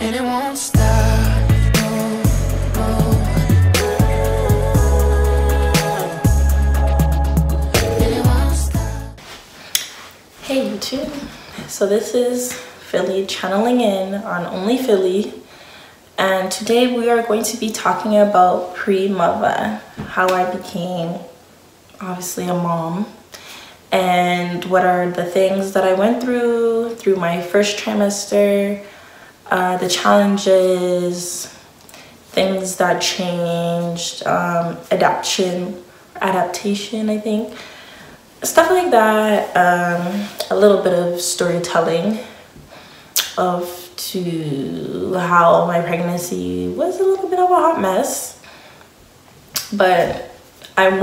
and it won't stop. No, no. And it won't stop. Hey YouTube, so this is Philly channeling in on Only Philly, and today we are going to be talking about Pre-Muva, how I became obviously a mom, and what are the things that I went through my first trimester, the challenges, things that changed, adaptation I think, stuff like that, a little bit of storytelling to how my pregnancy was a little bit of a hot mess, but I'm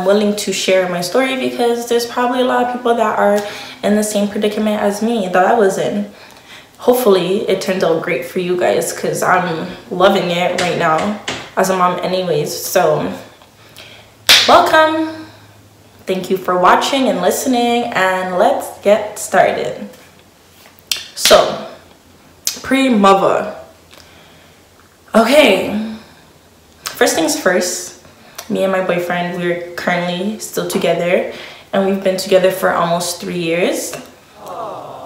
willing to share my story because there's probably a lot of people that are in the same predicament as me that I was in. Hopefully it turned out great for you guys because I'm loving it right now as a mom anyways. So welcome, thank you for watching and listening, and let's get started. So Pre-Muva. Okay, first things first, me and my boyfriend, we're currently still together, and we've been together for almost 3 years.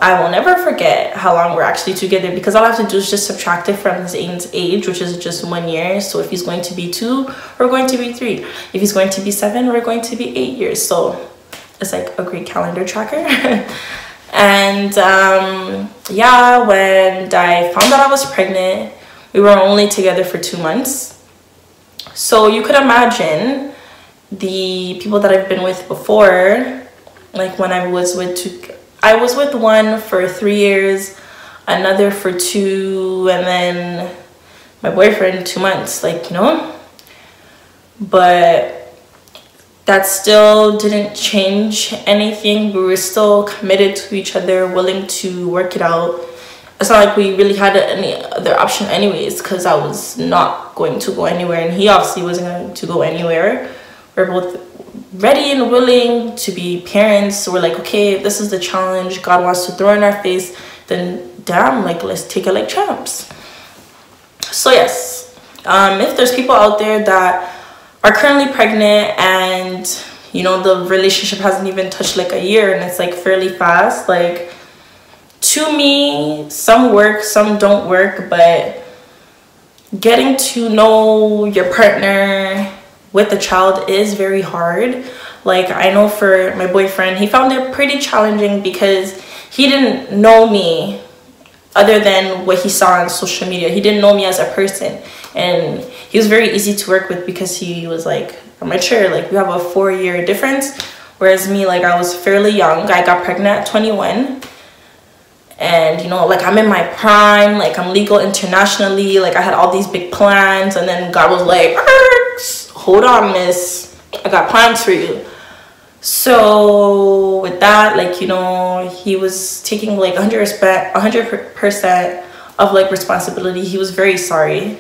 I will never forget how long we're actually together because all I have to do is just subtract it from Zane's age, which is just 1 year. So if he's going to be 2, we're going to be 3. If he's going to be 7, we're going to be 8 years. So it's like a great calendar tracker. And yeah, when I found out I was pregnant, we were only together for 2 months. So you could imagine the people that I've been with before, like when I was with one for 3 years, another for 2, and then my boyfriend 2 months, like, you know. But that still didn't change anything. We were still committed to each other, willing to work it out. It's not like we really had any other option anyways, because I was not going to go anywhere and he obviously wasn't going to go anywhere. We're both ready and willing to be parents. So we're like, okay, if this is the challenge God wants to throw in our face, then damn, like, let's take it like champs. So yes, if there's people out there that are currently pregnant and, you know, the relationship hasn't even touched like a year and it's like fairly fast, like, to me, some work, some don't work, but getting to know your partner with a child is very hard. Like, I know for my boyfriend, he found it pretty challenging because he didn't know me other than what he saw on social media. He didn't know me as a person, and he was very easy to work with because he was like mature. Like, we have a 4-year difference, whereas me, like, I was fairly young. I got pregnant at 21, and, you know, like, I'm in my prime, like, I'm legal internationally, like, I had all these big plans, and then God was like, hold on, miss, I got plans for you. So with that, like, you know, he was taking like 100% of like responsibility. He was very sorry,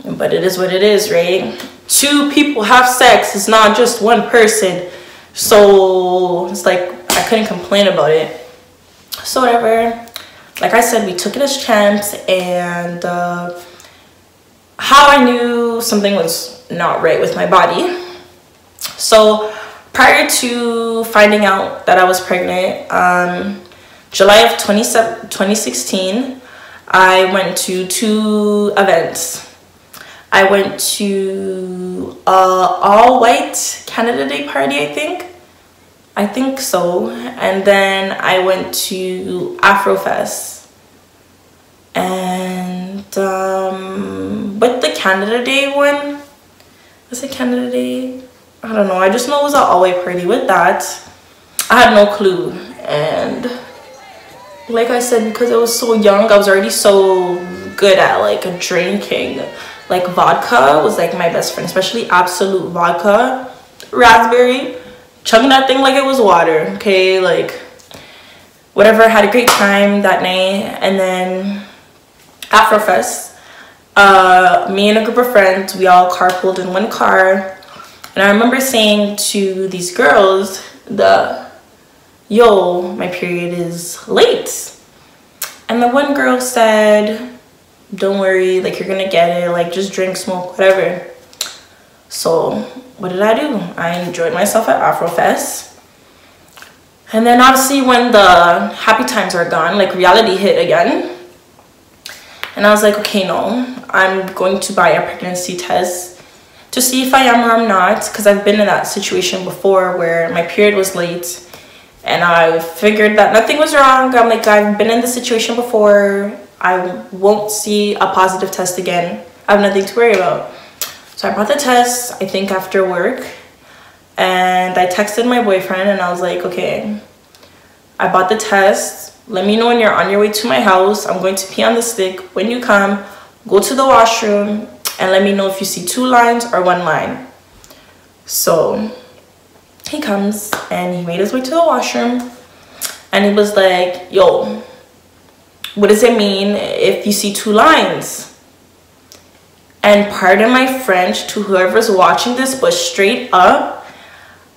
but it is what it is, right? 2 people have sex, it's not just one person. So it's like, I couldn't complain about it. So whatever, like I said, we took it as champs. And how I knew something was not right with my body. So prior to finding out that I was pregnant, July of 2016, I went to 2 events. I went to all-white Canada Day party, I think so. And then I went to Afrofest. And with the Canada Day one, was it Canada Day? I don't know, I just know it was an all-white party. With that, I had no clue. And like I said, because I was so young, I was already so good at like drinking. Like, vodka was like my best friend, especially Absolute vodka, raspberry, chugging that thing like it was water. Okay, like, whatever. I had a great time that night. And then Afrofest, me and a group of friends, we all carpooled in one car. And I remember saying to these girls, yo, my period is late. And the one girl said, don't worry, like, you're gonna get it, like, just drink, smoke, whatever. So what did I do? I enjoyed myself at Afrofest. And then obviously when the happy times are gone, like, reality hit again. And I was like, okay, no, I'm going to buy a pregnancy test to see if I am or I'm not, because I've been in that situation before where my period was late and I figured that nothing was wrong. I'm like, I've been in this situation before. I won't see a positive test again. I have nothing to worry about. So I bought the test, I think after work, and I texted my boyfriend and I was like, okay, I bought the test. Let me know when you're on your way to my house. I'm going to pee on the stick. When you come, go to the washroom and let me know if you see 2 lines or 1 line. So he comes and he made his way to the washroom and he was like, yo, what does it mean if you see 2 lines? And pardon my French to whoever's watching this, but straight up,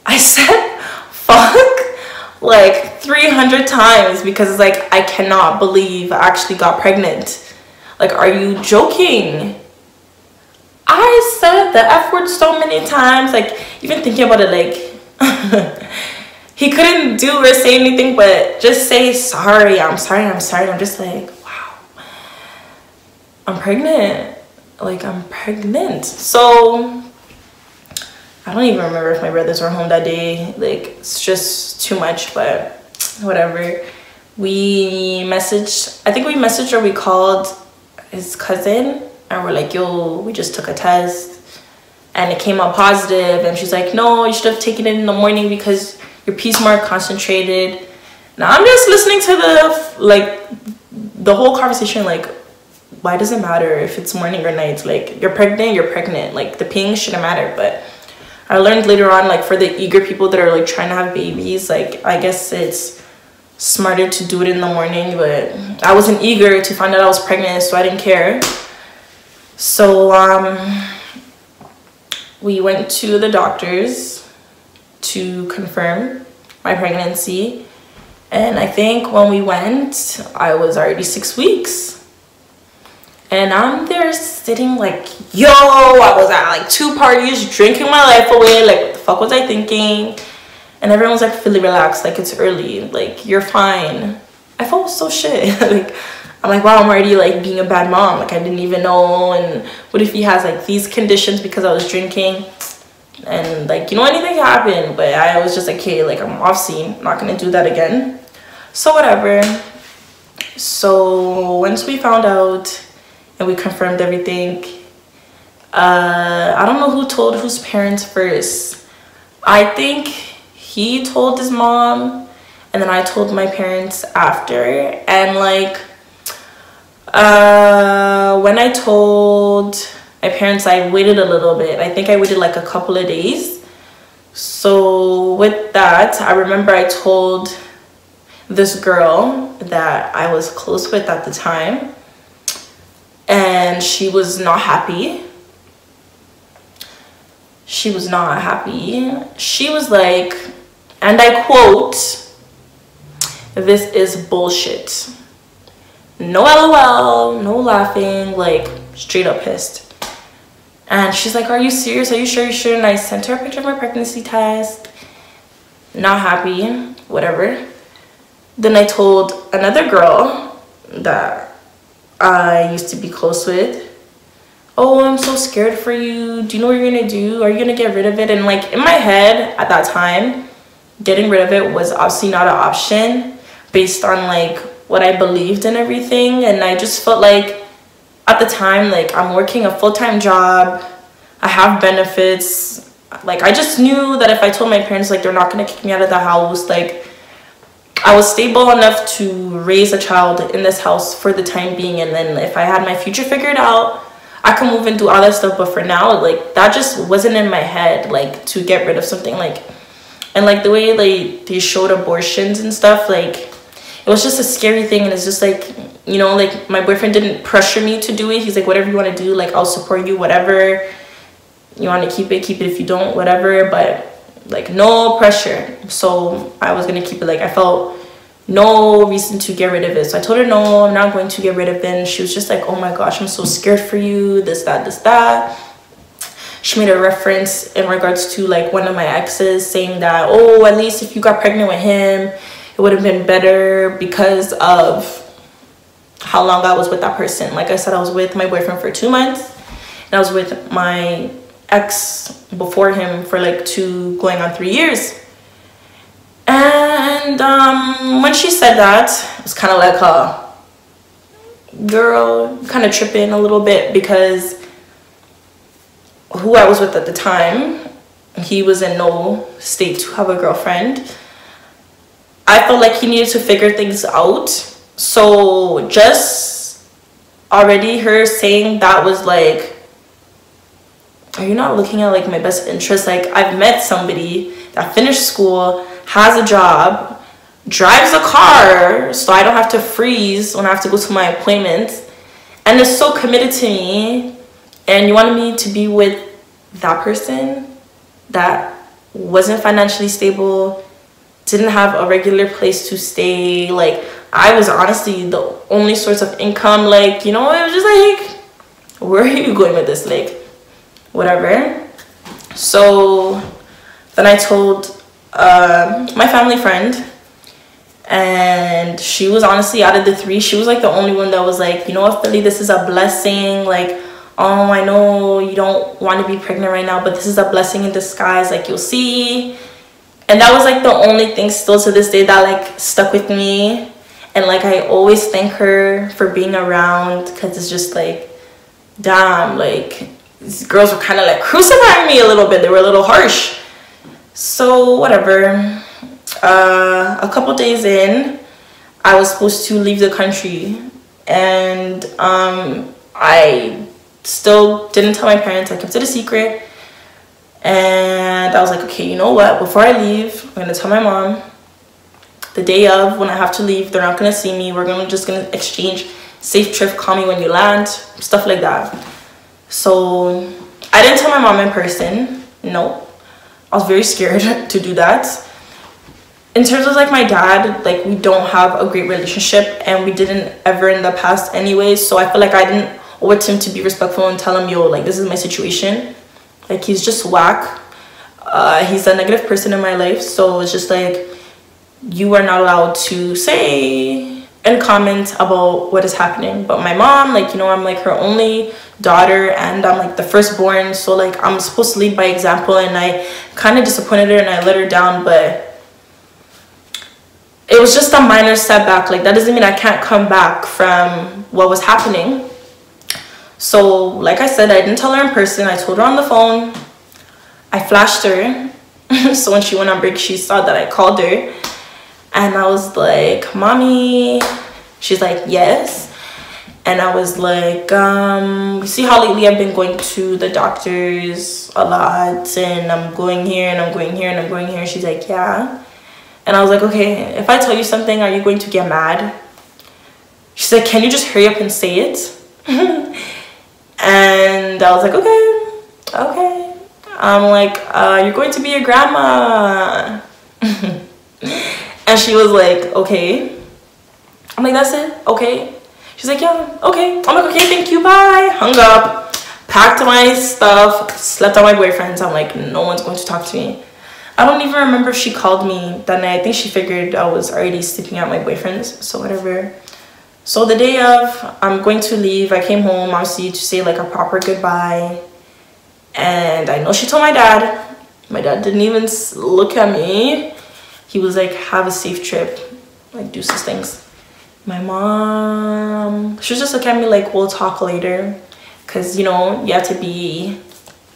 I said, fuck, like 300 times, because it's like, I cannot believe I actually got pregnant. Like, are you joking? I said the F word so many times, like, even thinking about it, like, he couldn't do or say anything but just say, sorry, I'm sorry, I'm sorry. I'm just like, wow, I'm pregnant. Like, I'm pregnant. So I don't even remember if my brothers were home that day. Like, it's just too much, but whatever. We messaged, I think we messaged or we called his cousin and we're like, yo, we just took a test and it came out positive. And she's like, no, you should have taken it in the morning because your pee's more concentrated. Now I'm just listening to the whole conversation, like, why does it matter if it's morning or night? Like, you're pregnant. Like, the peeing shouldn't matter. But I learned later on, like, for the eager people that are like trying to have babies, like, I guess it's smarter to do it in the morning. But I wasn't eager to find out I was pregnant, so I didn't care. So we went to the doctors to confirm my pregnancy, and I think when we went, I was already 6 weeks. And I'm there sitting like, yo, I was at like 2 parties drinking my life away. Like, what the fuck was I thinking? And everyone was like, Philly, relax, like, it's early, like, you're fine. I felt so shit. Like, I'm like, wow, I'm already like being a bad mom. Like, I didn't even know. And what if he has like these conditions because I was drinking? And like, you know, anything can happen. But I was just like, okay, like, I'm off scene, I'm not gonna do that again. So whatever. So once we found out and we confirmed everything, I don't know who told whose parents first. I think he told his mom and then I told my parents after. And like, when I told my parents, I waited a little bit. I think I waited like a couple of days. So with that, I remember I told this girl that I was close with at the time, and she was not happy. She was not happy. She was like, and I quote, "This is bullshit." No LOL, no laughing, like straight up pissed. And she's like, are you serious? Are you sure you shouldn't? I sent her a picture of my pregnancy test. Not happy, whatever. Then I told another girl that I used to be close with, oh, I'm so scared for you. Do you know what you're gonna do? Are you gonna get rid of it? And like in my head at that time, getting rid of it was obviously not an option based on like what I believed in everything. And I just felt like at the time, like I'm working a full-time job, I have benefits. Like I just knew that if I told my parents, like they're not gonna kick me out of the house, like I was stable enough to raise a child in this house for the time being. And then if I had my future figured out, I could move and do all that stuff. But for now, like that just wasn't in my head, like to get rid of something. Like, and like the way like they showed abortions and stuff, like it was just a scary thing. And it's just like, you know, like my boyfriend didn't pressure me to do it. He's like, whatever you want to do, like I'll support you, whatever you want to keep it, if you don't, whatever. But like no pressure. So I was gonna keep it. Like I felt no reason to get rid of it. So I told her, no, I'm not going to get rid of it. And she was just like, oh my gosh, I'm so scared for you, this, that, this, that. She made a reference in regards to like one of my exes, saying that, oh, at least if you got pregnant with him, it would have been better because of how long I was with that person. Like I said, I was with my boyfriend for 2 months, and I was with my ex before him for like 2 going on 3 years. And when she said that, it was kind of like, girl, kind of tripping a little bit, because who I was with at the time, he was in no state to have a girlfriend. I felt like he needed to figure things out. So just already her saying that was like, are you not looking at like my best interest? Like, I've met somebody that finished school, has a job, drives a car, so I don't have to freeze when I have to go to my appointments, and is so committed to me. And you wanted me to be with that person that wasn't financially stable, didn't have a regular place to stay. Like, I was honestly the only source of income. Like, you know, it was just like, where are you going with this? Like, whatever. So then I told my family friend, and she was honestly, out of the 3, she was like the only one that was like, you know what, Philly, this is a blessing. Like, I know you don't want to be pregnant right now, but this is a blessing in disguise, like, you'll see. And that was like the only thing still to this day that like stuck with me. And like, I always thank her for being around, because it's just like, damn, like, these girls were kind of like crucifying me a little bit. They were a little harsh. So whatever. A couple days in, I was supposed to leave the country, and I still didn't tell my parents. I kept it a secret, and I was like, okay, you know what, before I leave, I'm gonna tell my mom. The day of, when I have to leave, they're not gonna see me. We're just gonna exchange safe trip, call me when you land, stuff like that. So I didn't tell my mom in person. No, I was very scared to do that. In terms of like my dad, like, we don't have a great relationship, and we didn't ever in the past anyways. So I feel like I didn't owe it to him to be respectful and tell him, yo, like, this is my situation. Like, he's just whack. He's a negative person in my life. So it's just like, you are not allowed to say and comment about what is happening. But my mom, like, you know, I'm like her only daughter, and I'm like the firstborn. So like, I'm supposed to lead by example, and I kind of disappointed her and I let her down. But it was just a minor setback. Like, that doesn't mean I can't come back from what was happening. So like I said, I didn't tell her in person. I told her on the phone. I flashed her. So when she went on break, she saw that I called her, and I was like, mommy. She's like, yes. And I was like, you see how lately I've been going to the doctors a lot, and I'm going here and I'm going here and I'm going here? She's like, yeah. And I was like, okay, if I tell you something, are you going to get mad? She's like, can you just hurry up and say it? And I was like, okay. I'm like, you're going to be a grandma. And she was like, okay. I'm like, that's it? Okay. She's like, yeah, okay. I'm like, okay, thank you, bye. Hung up, packed my stuff, slept on my boyfriend's. I'm like, no one's going to talk to me. I don't even remember if she called me that night. I think she figured I was already sleeping at my boyfriend's, so whatever. So the day of, I'm going to leave, I came home, obviously, to say like a proper goodbye. And I know she told my dad. My dad didn't even look at me. He was like, have a safe trip, like, deuces, things. My mom, she was just looking at me like, we'll talk later. Because, you know, you have to be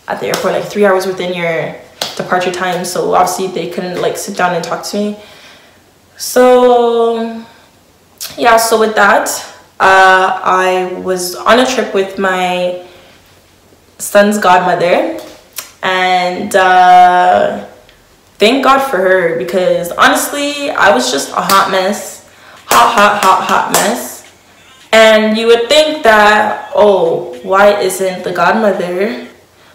at the airport like 3 hours within your departure time. So obviously they couldn't like sit down and talk to me. So yeah, so with that, I was on a trip with my son's godmother, and thank God for her, because honestly, I was just a hot mess. Hot mess. And you would think that, oh, why isn't the godmother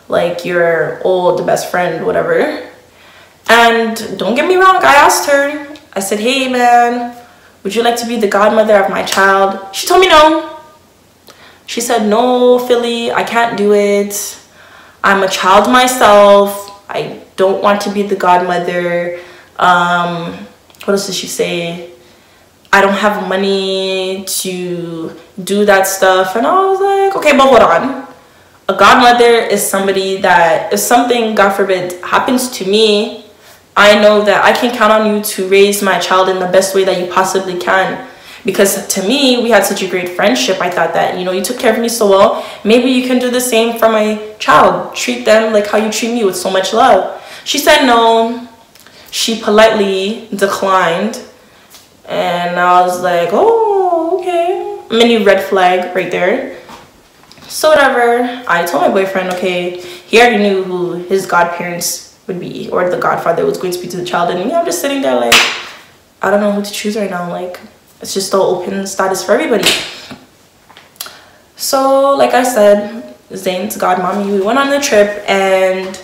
like your old best friend, whatever? And don't get me wrong, I asked her. I said, hey man, would you like to be the godmother of my child? She told me no. She said, no, Philly, I can't do it. I'm a child myself. I don't want to be the godmother. What else did she say? I don't have money to do that stuff. And I was like, okay, but hold on. A godmother is somebody that if something, God forbid, happens to me, I know that I can count on you to raise my child in the best way that you possibly can. Because to me, we had such a great friendship. I thought that, you know, you took care of me so well. Maybe you can do the same for my child. Treat them like how you treat me, with so much love. She said no. She politely declined. And I was like, oh, okay. Mini red flag right there. So whatever. I told my boyfriend, okay, he already knew who his godparents would be, or the godfather was going to be to the child. And me, I'm just sitting there like, I don't know who to choose right now. Like, it's just the open status for everybody. So like I said, Zane's godmommy, we went on the trip, and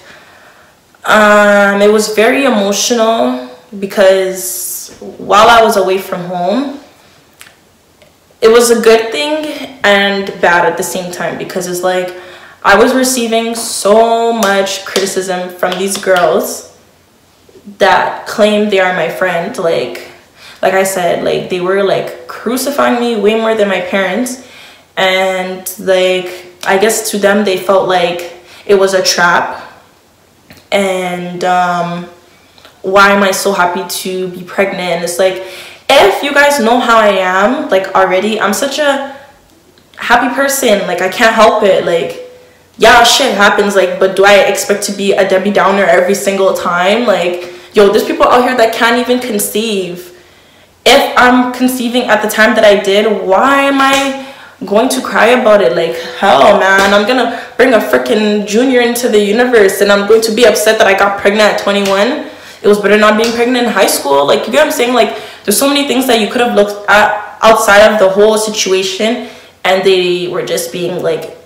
it was very emotional because while I was away from home, it was a good thing and bad at the same time, because it's like I was receiving so much criticism from these girls that claim they are my friend. Like I said, like they were like crucifying me way more than my parents. And like, I guess to them, they felt like it was a trap. And why am I so happy to be pregnant? And it's like, if you guys know how I am, like already, I'm such a happy person. Like I can't help it. Like, yeah, shit happens. Like, but do I expect to be a Debbie Downer every single time? Like, yo, there's people out here that can't even conceive. If I'm conceiving at the time that I did, why am I going to cry about it? Like, hell, man, I'm gonna bring a freaking junior into the universe, and I'm going to be upset that I got pregnant at 21. It was better not being pregnant in high school. Like, you get what I'm saying? Like, there's so many things that you could have looked at outside of the whole situation, and they were just being like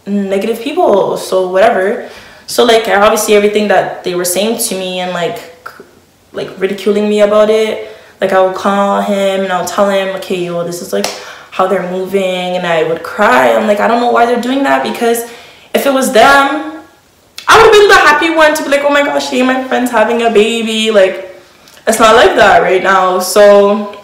negative people. So whatever. So like, obviously everything that they were saying to me and like ridiculing me about it, like I would call him and I would tell him, okay, yo, this is like how they're moving, and I would cry. I'm like, I don't know why they're doing that, because if it was them, I would have been the happy one to be like, oh my gosh, hey, my friend's having a baby. Like, it's not like that right now. So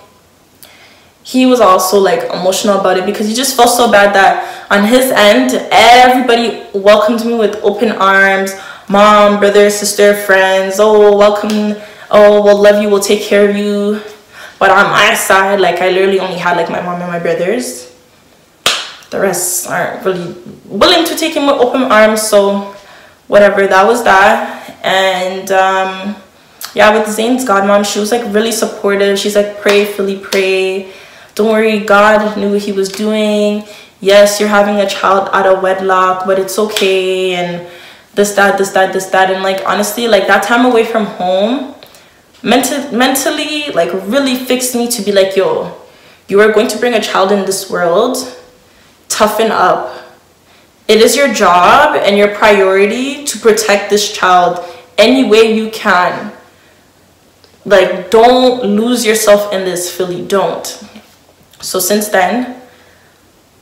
he was also like emotional about it, because he just felt so bad that on his end, everybody welcomed me with open arms. Mom, brother, sister, friends, oh, welcome. Oh, we'll love you, we'll take care of you. But on my side, like I literally only had like my mom and my brothers. The rest aren't really willing to take him with open arms. So whatever, that was that. And yeah, with Zane's godmom, she was like really supportive. She's like, pray, Philly, pray. Don't worry, God knew what he was doing. Yes, you're having a child out of wedlock, but it's okay. And this, that. And like, honestly, like that time away from home, mentally like really fixed me to be like, yo, you are going to bring a child in this world, toughen up. It is your job and your priority to protect this child any way you can. Like, don't lose yourself in this, Philly, don't. So since then,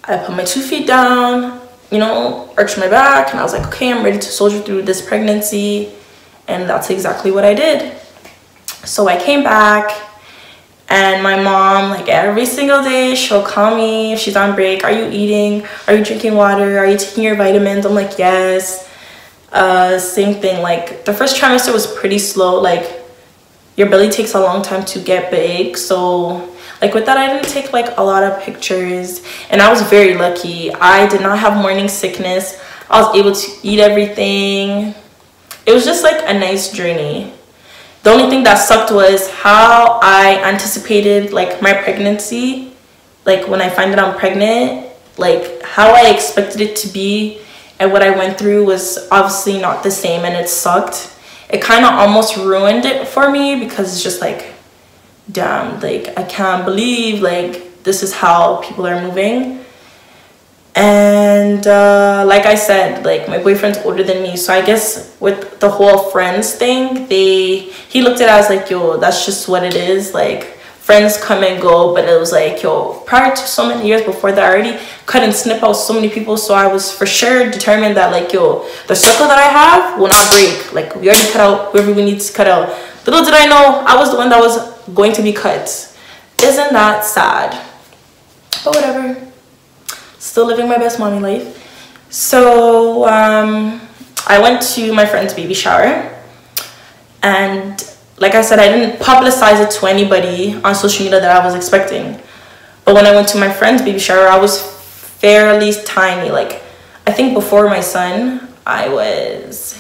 I put my 2 feet down, you know, arched my back, and I was like, okay, I'm ready to soldier through this pregnancy. And that's exactly what I did. So I came back, and my mom, like every single day, she'll call me if she's on break. Are you eating? Are you drinking water? Are you taking your vitamins? I'm like, yes. Same thing. Like the first trimester was pretty slow. Like your belly takes a long time to get big. So like with that, I didn't take like a lot of pictures, and I was very lucky. I did not have morning sickness. I was able to eat everything. It was just like a nice journey. The only thing that sucked was how I anticipated like my pregnancy. Like when I find out I'm pregnant, like how I expected it to be and what I went through was obviously not the same, and it sucked. It kind of almost ruined it for me, because it's just like, damn, like I can't believe like this is how people are moving. And like I said, like my boyfriend's older than me, so I guess with the whole friends thing, he looked at it as like, yo, that's just what it is. Like friends come and go, but it was like, yo, prior to so many years before that, I already cut and snip out so many people. So I was for sure determined that like, yo, the circle that I have will not break. Like, we already cut out whoever we need to cut out. Little did I know I was the one that was going to be cut. Isn't that sad? But whatever, still living my best mommy life. So I went to my friend's baby shower, and like I said, I didn't publicize it to anybody on social media that I was expecting. But when I went to my friend's baby shower, I was fairly tiny. Like, I think before my son, I was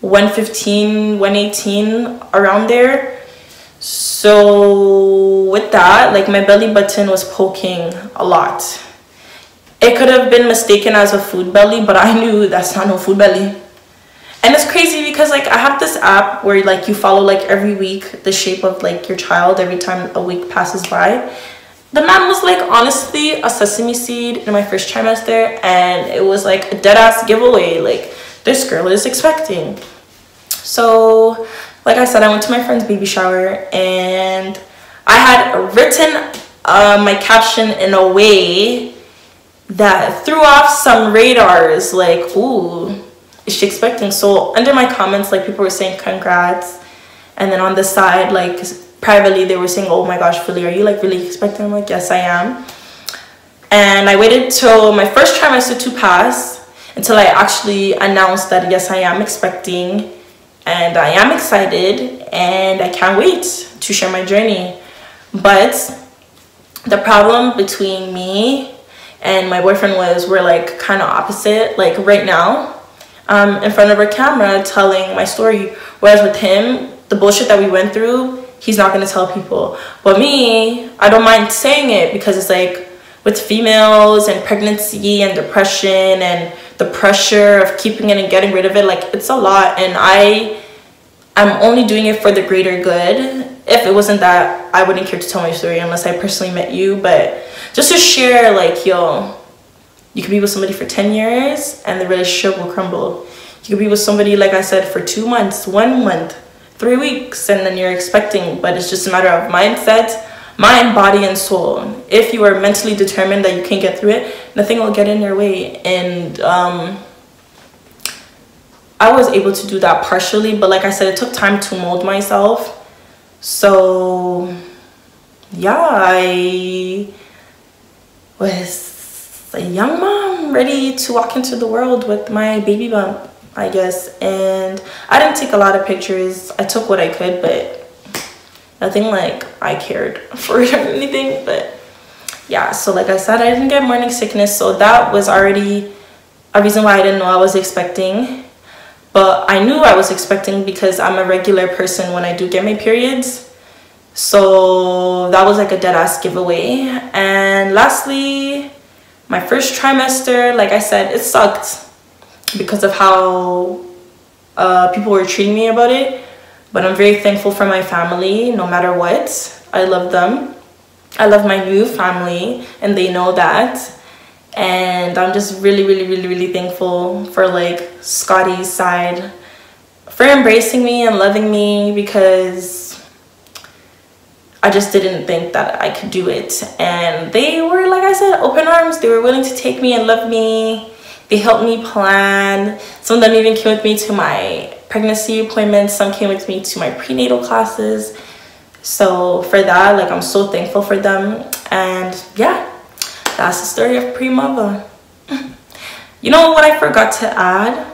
115, 118, around there. So with that, like, my belly button was poking a lot. It could have been mistaken as a food belly, but I knew that's not no food belly. And it's crazy because like I have this app where like you follow like every week the shape of like your child every time a week passes by. The man was like honestly a sesame seed in my first trimester, and it was like a dead ass giveaway. Like, this girl is expecting. So like I said, I went to my friend's baby shower, and I had written my caption in a way that threw off some radars. Like, ooh, is she expecting? So under my comments, like, people were saying congrats, and then on the side, like privately, they were saying, oh my gosh, Philly, are you like really expecting? I'm like, yes, I am. And I waited till my first trimester to pass until I actually announced that yes, I am expecting, and I am excited, and I can't wait to share my journey. But the problem between me and my boyfriend was we're like kind of opposite. Like right now, in front of a camera telling my story, whereas with him, the bullshit that we went through, he's not going to tell people. But me, I don't mind saying it, because it's like with females and pregnancy and depression and the pressure of keeping it and getting rid of it, like, it's a lot, and I'm only doing it for the greater good. If it wasn't that, I wouldn't care to tell my story unless I personally met you. But just to share, like, yo, you could be with somebody for 10 years and the relationship will crumble. You could be with somebody, like I said, for 2 months, 1 month, 3 weeks, and then you're expecting. But it's just a matter of mindset, mind, body, and soul. If you are mentally determined that you can get through it, nothing will get in your way. And I was able to do that partially, but like I said, it took time to mold myself. So yeah, I was a young mom ready to walk into the world with my baby bump, I guess. And I didn't take a lot of pictures. I took what I could, but nothing like I cared for it or anything. But yeah, so like I said, I didn't get morning sickness, so that was already a reason why I didn't know I was expecting. But I knew I was expecting because I'm a regular person when I do get my periods. So that was like a dead ass giveaway. And lastly, my first trimester, like I said, it sucked because of how people were treating me about it. But I'm very thankful for my family, no matter what. I love them. I love my new family, and they know that. And I'm just really thankful for like Scotty's side for embracing me and loving me, because I just didn't think that I could do it. And they were, like I said, open arms. They were willing to take me and love me. They helped me plan. Some of them even came with me to my pregnancy appointments. Some came with me to my prenatal classes. So for that, like, I'm so thankful for them. And yeah, that's the story of Pre-Muva. You know what I forgot to add?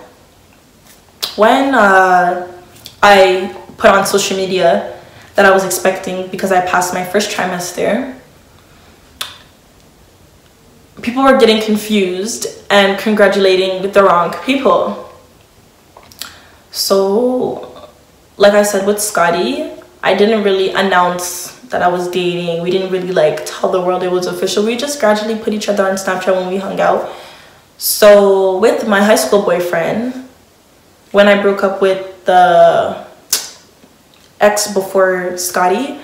When I put on social media that I was expecting because I passed my first trimester, people were getting confused and congratulating the wrong people. So, like I said, with Scotty, I didn't really announce that I was dating. We didn't really like tell the world it was official. We just gradually put each other on Snapchat when we hung out. So with my high school boyfriend, when I broke up with the ex before Scotty,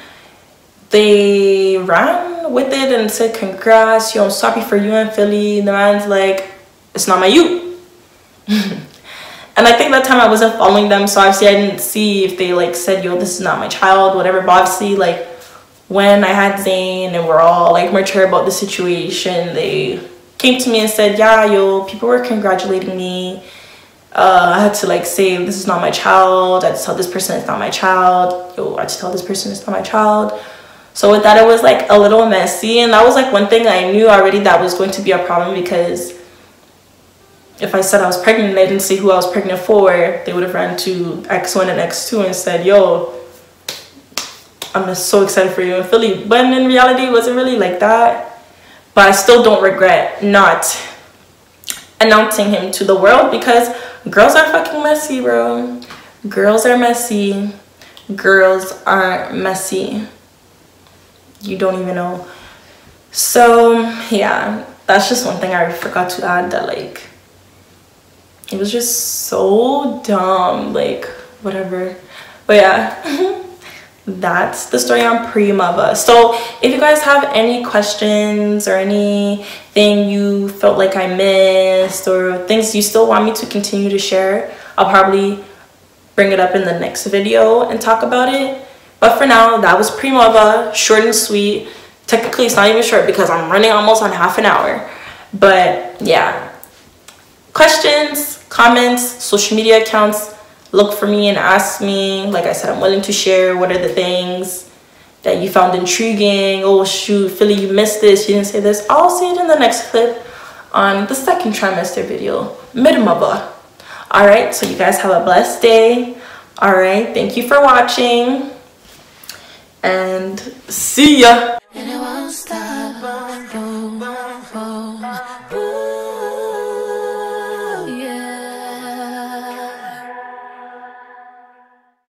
they ran with it and said, congrats, yo, I'm so happy for you and Philly. The man's like, it's not my you. And I think that time I wasn't following them, so obviously I didn't see if they like said, yo, this is not my child, whatever. But obviously, like, when I had Zayn and we're all like mature about the situation, they came to me and said, yeah, yo, people were congratulating me. I had to like say, this is not my child. I had to tell this person it's not my child. Yo, I had to tell this person it's not my child. So with that, it was like a little messy. And that was like one thing I knew already that was going to be a problem, because if I said I was pregnant and I didn't say who I was pregnant for, they would have ran to X1 and X2 and said, yo, I'm just so excited for you in Philly. But in reality, it wasn't really like that. But I still don't regret not announcing him to the world, because girls are fucking messy, bro. Girls are messy. Girls are messy. You don't even know. So yeah, that's just one thing I forgot to add, that like it was just so dumb, like whatever. But yeah, that's the story on Pre-Muva. So if you guys have any questions or anything you felt like I missed, or things you still want me to continue to share, I'll probably bring it up in the next video and talk about it. But for now, that was Pre-Muva, short and sweet. Technically it's not even short because I'm running almost on half an hour. But yeah, questions, comments, social media accounts, look for me and ask me. Like I said, I'm willing to share what are the things that you found intriguing. Oh shoot, Philly, you missed this, you didn't say this. I'll see it in the next clip on the second trimester video, mid-Muva. All right, so you guys have a blessed day. All right, thank you for watching and see ya.